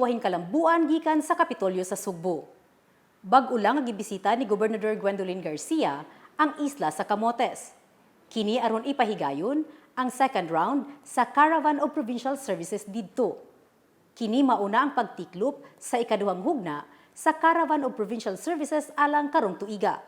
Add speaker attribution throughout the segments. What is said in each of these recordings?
Speaker 1: uwahing kalambuan gikan sa Kapitolyo sa Sugbo. Bag-o lang ang gibisita ni Gobernador Gwendolyn Garcia ang isla sa Camotes. Kini aron ipahigayon ang second round sa Caravan of Provincial Services didto. Kini mauna ang pagtiklop sa ikaduhang hugna sa Caravan of Provincial Services alang karong tuiga.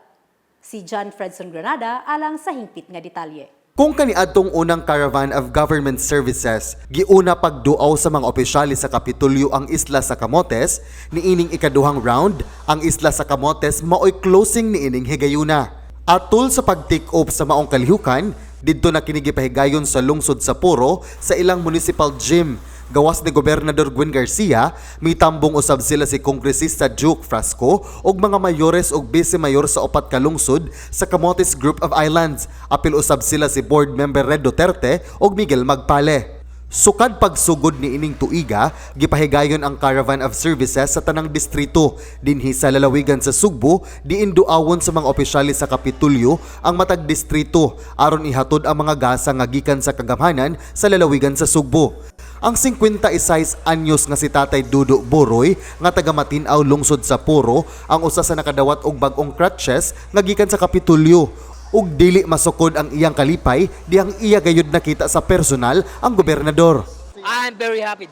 Speaker 1: Si John Fredson Granada alang sa hingpit nga detalye.
Speaker 2: Kung kaniadtong unang Caravan of Government Services, giuna pagduaw sa mga opisyales sa Kapitolyo ang isla sa Camotes, niining ikaduhang round, ang isla sa Camotes maoy closing niining higayuna. Atol sa pag-take off sa maong kalihukan, didto na kinigipahigayon sa lungsod sa Puro sa ilang municipal gym. Gawas ni Gobernador Gwen Garcia, may tambong usab sila si Kongresista Duke Frasco ug mga mayores ug vice-mayor sa upat ka lungsod sa Camotes Group of Islands. Apil usab sila si Board Member Red Duterte ug Miguel Magpale. Sukad pagsugod ni ining tuiga, gipahigayon ang Caravan of Services sa tanang distrito dinhi sa lalawigan sa Sugbo, diin duawon sa mga opisyalis sa Kapitolyo ang matag distrito aron ihatod ang mga gasa nga gikan sa kagamhanan sa lalawigan sa Sugbo. Ang 56 anyos nga si Tatay Dudo Boroy nga taga Matinaw lungsod sa Puro ang usa sa nakadawat og bag-ong crutches nga gikan sa Kapitolyo ug dili masukod ang iyang kalipay dihang iya gayud nakita sa personal ang gobernador.
Speaker 3: I'm very happy,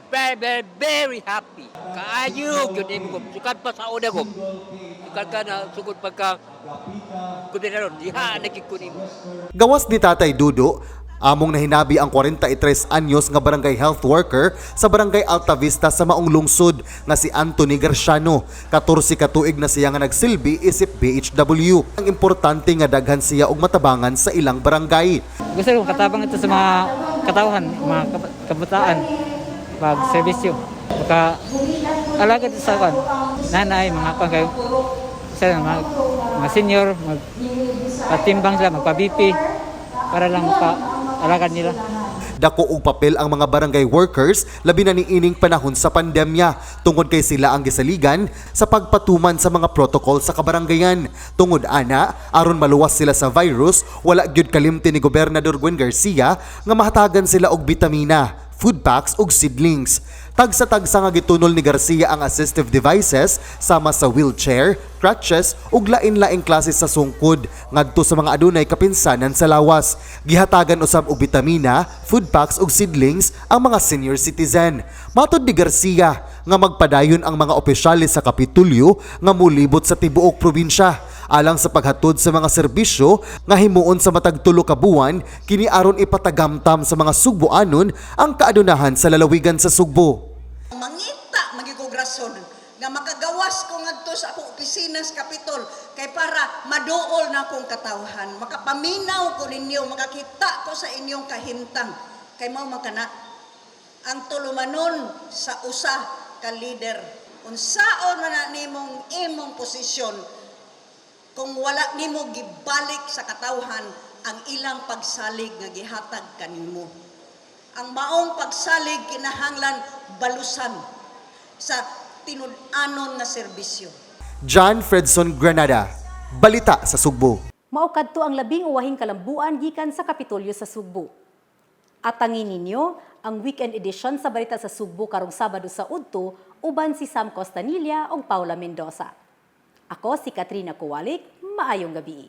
Speaker 3: very happy. Kaayo gyud imo ko sukad pa sa una ko. Sukad ka na sugod pagka gobernador diha nagikunin mo.
Speaker 2: Gawas ni Tatay Dudo, among nahinabi ang 43 anyos nga barangay health worker sa barangay Alta Vista sa maong lungsod nga si Anthony Garciano. 14 ka tuig na siya nga nagsilbi isip BHW. Ang importante nga daghan siya og matabangan sa ilang barangay.
Speaker 4: Gusto ko katabang ito sa mga katawhan, mga kabataan pag serbisyo. Baka alagad sa kan nanay, mga pagkay sa mga senior, magpatimbang sila, magpa-BP para lang alagad nila.
Speaker 2: Dako og papel ang mga barangay workers labi na niining panahon sa pandemya tungod kay sila ang gisaligan sa pagpatuman sa mga protocol sa kabarangayan. Tungod ana aron maluwas sila sa virus, wala gyud kalimti ni Gobernador Gwen Garcia nga mahatagan sila og bitamina, food packs ug seedlings. Tagsa-tagsa nga gitunol ni Garcia ang assistive devices sama sa wheelchair, crutches ug lain-laing klase sa sungkod ngadto sa mga adunay kapinsanan sa lawas. Gihatagan usab og bitamina, food packs ug seedlings ang mga senior citizen. Matud ni Garcia nga magpadayon ang mga opisyalis sa Kapitolyo nga mulibot sa tibuok probinsya alang sa paghatod sa mga serbisyo nga himuon sa matag tulo ka buwan kini aron ipatagamtam sa mga Sugboanon ang kaadunahan sa lalawigan sa Sugbo.
Speaker 5: Mangita magigog rason nga makagawas ko ngadto sa akong opisina sa Kapitol kay para maduol na akong katawhan, makapaminaw ko ninyo, makakita ko sa inyong kahimtang kay mao makana ang tulumanon sa usa ka leader. Unsaon man na nimong imong posisyon kung wala nimo gibalik sa katawhan ang ilang pagsalig nga gihatag kanimo. Ang maong pagsalig kinahanglan balusan sa tinud-anon nga serbisyo.
Speaker 2: John Fredson Granada, Balita sa Sugbo.
Speaker 1: Mao kadto ang labing uwahing kalambuan gikan sa Kapitolyo sa Sugbo. Atangin ninyo ang weekend edition sa Balita sa Sugbo karong Sabado sa Udto uban si Sam Costanilla ug Paula Mendoza. Ako si Katrina Kowalik, maayong gabi.